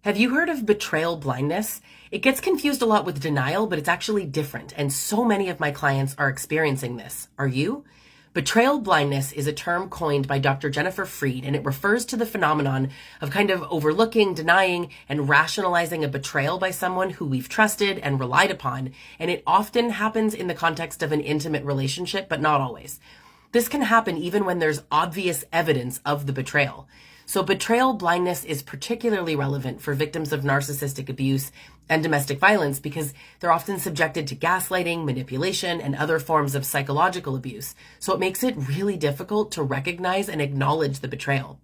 Have you heard of betrayal blindness? It gets confused a lot with denial, but it's actually different. And so many of my clients are experiencing this. Are you? Betrayal blindness is a term coined by Dr. Jennifer Freyd, and it refers to the phenomenon of kind of overlooking, denying, and rationalizing a betrayal by someone who we've trusted and relied upon. And it often happens in the context of an intimate relationship, but not always. This can happen even when there's obvious evidence of the betrayal. So betrayal blindness is particularly relevant for victims of narcissistic abuse and domestic violence because they're often subjected to gaslighting, manipulation, and other forms of psychological abuse. So it makes it really difficult to recognize and acknowledge the betrayal.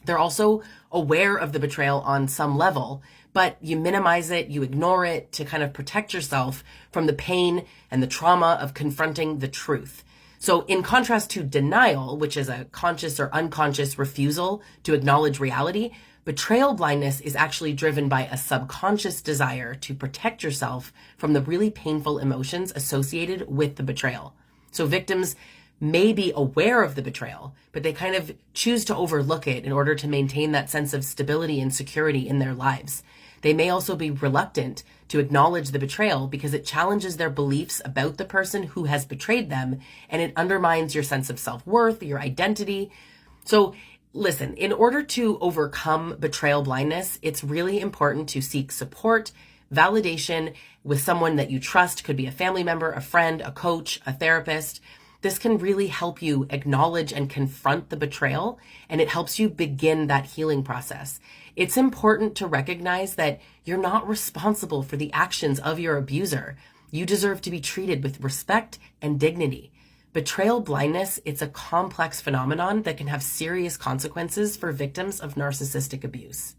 They're also aware of the betrayal on some level, but you minimize it, you ignore it to kind of protect yourself from the pain and the trauma of confronting the truth. So in contrast to denial, which is a conscious or unconscious refusal to acknowledge reality, betrayal blindness is actually driven by a subconscious desire to protect yourself from the really painful emotions associated with the betrayal. So victims may be aware of the betrayal, but they kind of choose to overlook it in order to maintain that sense of stability and security in their lives. They may also be reluctant to acknowledge the betrayal because it challenges their beliefs about the person who has betrayed them, and it undermines your sense of self-worth, your identity. So listen, in order to overcome betrayal blindness, it's really important to seek support, validation with someone that you trust. Could be a family member, a friend, a coach, a therapist. This can really help you acknowledge and confront the betrayal, and it helps you begin that healing process. It's important to recognize that you're not responsible for the actions of your abuser. You deserve to be treated with respect and dignity. Betrayal blindness, it's a complex phenomenon that can have serious consequences for victims of narcissistic abuse.